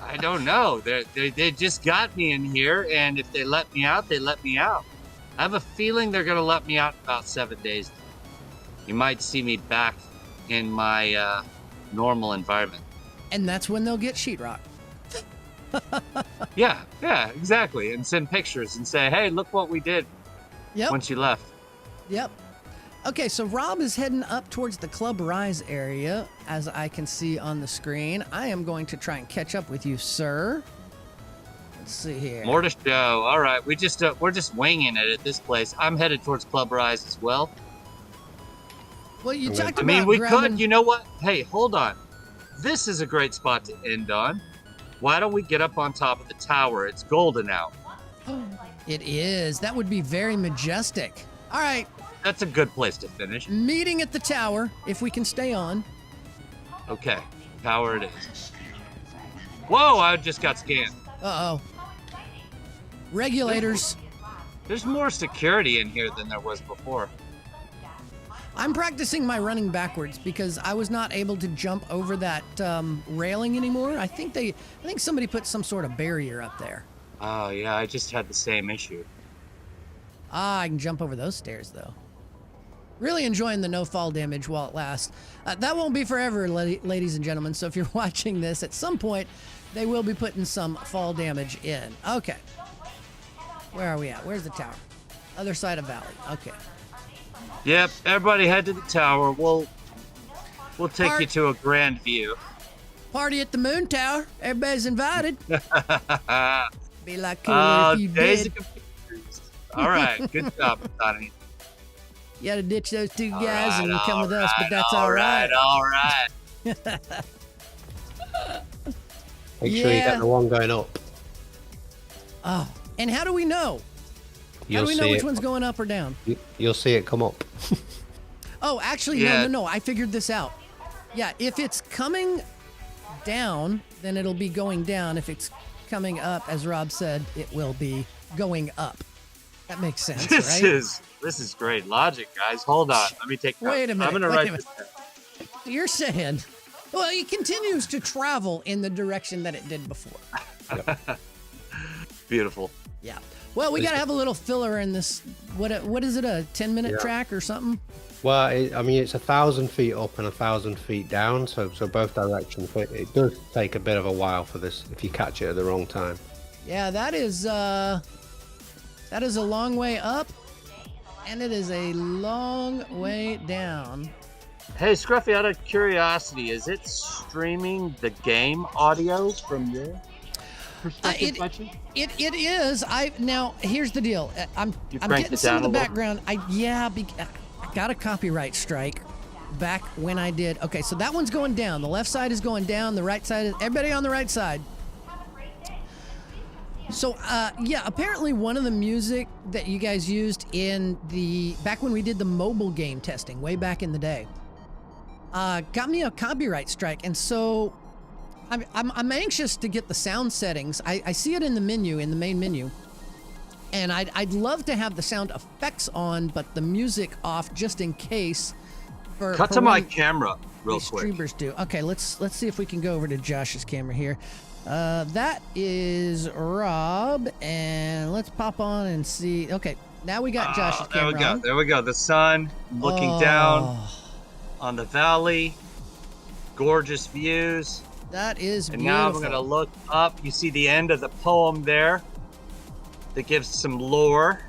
I don't know. They just got me in here, and if they let me out, they let me out. I have a feeling they're going to let me out in about 7 days. You might see me back in my normal environment. And that's when they'll get sheetrock. Yeah, exactly. And send pictures and say, hey, look what we did once you left. Yep. Okay, so Rob is heading up towards the Club Rise area, as I can see on the screen. I am going to try and catch up with you, sir. Let's see here. More to show. All right, we're just winging it at this place. I'm headed towards Club Rise as well. Well, you talked about we grabbing... could. You know what? Hey, hold on. This is a great spot to end on. Why don't we get up on top of the tower? It's golden out. It is. That would be very majestic. All right. That's a good place to finish. Meeting at the tower, if we can stay on. Okay, tower it is. Whoa, I just got scanned. Uh-oh. Regulators. There's more security in here than there was before. I'm practicing my running backwards because I was not able to jump over that railing anymore. I think somebody put some sort of barrier up there. Oh, yeah, I just had the same issue. I can jump over those stairs, though. Really enjoying the no fall damage while it lasts. That won't be forever, ladies and gentlemen. So if you're watching this, at some point, they will be putting some fall damage in. Okay. Where are we at? Where's the tower? Other side of valley. Okay. Yep, everybody head to the tower. We'll take you to a grand view. Party at the moon tower. Everybody's invited. Be like cool if you did. All right, good job, Donnie. You gotta ditch those two guys and come with us, but that's all right. All right. Make sure you get the one going up. Oh, and how do we know? How do we know which one's going up or down? You'll see it come up. Oh, actually, no. I figured this out. Yeah, if it's coming down, then it'll be going down. If it's coming up, as Rob said, it will be going up. That makes sense, right? This is great logic, guys. Hold on. Let me take that. Wait a minute. I'm going to write this down. You're saying, well, it continues to travel in the direction that it did before. Yep. Beautiful. Yeah. Well, we got to have a little filler in this. What is it, a 10-minute track or something? Well, it's 1,000 feet up and 1,000 feet down, so both directions. It does take a bit of a while for this if you catch it at the wrong time. Yeah, that is a long way up, and it is a long way down. Hey, Scruffy, out of curiosity, is it streaming the game audio from your perspective? It is. Now here's the deal. I'm getting some of the background. I got a copyright strike back when I did. Okay, so that one's going down. The left side is going down. The right side is everybody on the right side. So apparently one of the music that you guys used in back when we did the mobile game testing way back in the day, got me a copyright strike, and so I'm anxious to get the sound settings. I see it in the menu, in the main menu, and I'd love to have the sound effects on, but the music off just in case. Cut to my camera real quick. Streamers do. Okay, let's see if we can go over to Josh's camera here. That is Rob, and let's pop on and see. Okay, now we got Josh's camera on. There we go. The sun looking down on the valley. Gorgeous views. That is beautiful. And now I'm going to look up. You see the end of the poem there that gives some lore.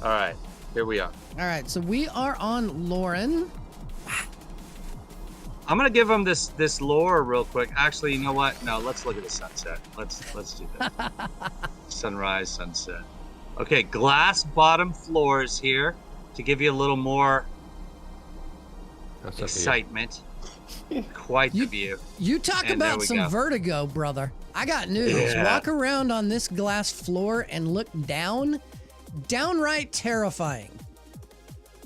All right, here we are. All right, so we are on Lauren. I'm gonna give them this lore real quick. Actually, you know what? No, let's look at the sunset. Let's do that. Sunrise, sunset. Okay, glass bottom floors here to give you a little more excitement. Quite the view. You talk about some vertigo, brother. I got news. Yeah. Walk around on this glass floor and look down. Downright terrifying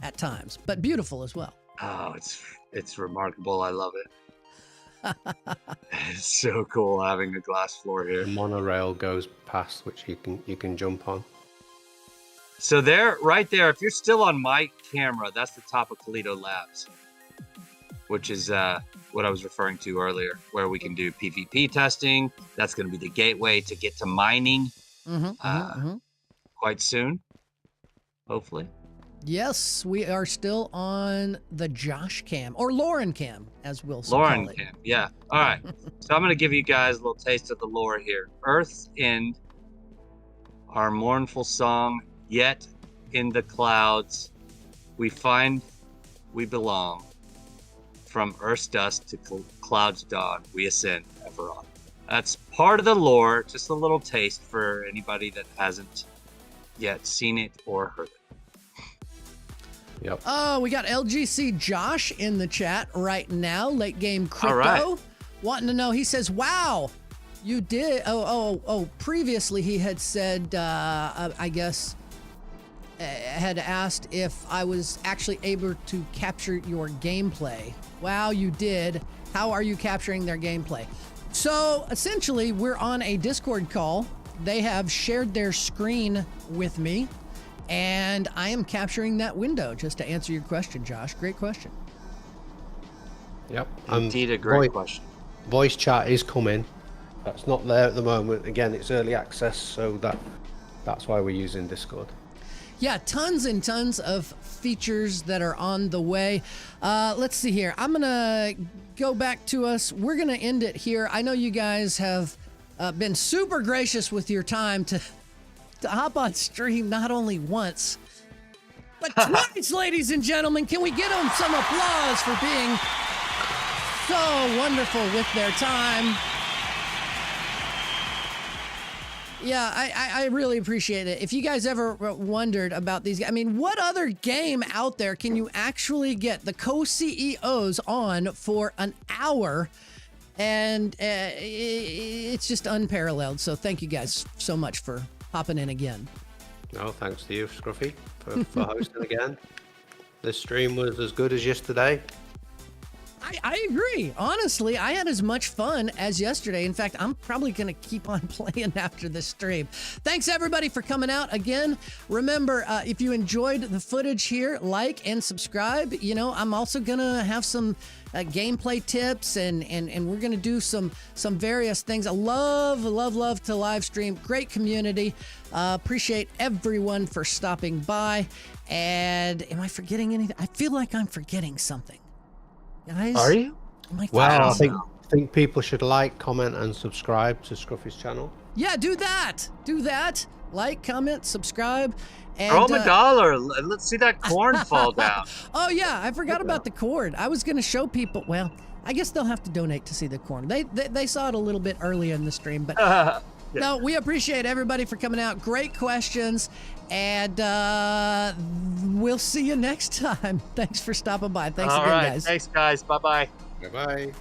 at times, but beautiful as well. Oh, it's remarkable. I love It's so cool having a glass floor here. The monorail goes past, which you can jump on. So there, right there, if you're still on my camera, that's the top of Calido Labs, which is what I was referring to earlier, where we can do PvP testing. That's going to be the gateway to get to mining quite soon, hopefully. Yes, we are still on the Josh cam, or Lauren cam, as Will call Lauren it. cam, yeah. All right, so I'm going to give you guys a little taste of the lore here. Earth's End, our mournful song, yet in the clouds, we find we belong. From Earth's dust to cloud's dawn, we ascend ever on. That's part of the lore, just a little taste for anybody that hasn't yet seen it or heard it. Yep. Oh, we got LGC Josh in the chat right now. Late game crypto. All right. Wanting to know, he says, wow, you did. Previously he had said, I guess, had asked if I was actually able to capture your gameplay. Wow, you did. How are you capturing their gameplay? So essentially, we're on a Discord call. They have shared their screen with me, and I am capturing that window, just to answer your question, Josh. Great question. Yep. Indeed, a great question. Voice chat is coming. That's not there at the moment. Again, it's early access, so that's why we're using Discord. Yeah, tons and tons of features that are on the way. Let's see here. I'm going to go back to us. We're going to end it here. I know you guys have been super gracious with your time to hop on stream not only once, but twice, ladies and gentlemen. Can we get them some applause for being so wonderful with their time? Yeah, I really appreciate it. If you guys ever wondered about these, I mean, what other game out there can you actually get the co-CEOs on for an hour? And it's just unparalleled. So thank you guys so much for hopping in again. No, thanks to you, Scruffy, for hosting again. This stream was as good as yesterday. I agree. Honestly, I had as much fun as yesterday. In fact, I'm probably going to keep on playing after this stream. Thanks, everybody, for coming out. Again, remember, if you enjoyed the footage here, like and subscribe. You know, I'm also going to have some gameplay tips, and we're going to do some various things. I love to live stream. Great community. Appreciate everyone for stopping by. And am I forgetting anything? I feel like I'm forgetting something. Guys, Are you? Well, I think people should like, comment, and subscribe to Scruffy's channel. Yeah, do that. Do that. Like, comment, subscribe. And, throw them $1. Let's see that corn fall down. Oh, yeah. I forgot about the corn. I was going to show people. Well, I guess they'll have to donate to see the corn. They saw it a little bit earlier in the stream. But no, we appreciate everybody for coming out. Great questions. And we'll see you next time. Thanks for stopping by. Thanks again, guys. Thanks, guys. Bye-bye. Bye-bye.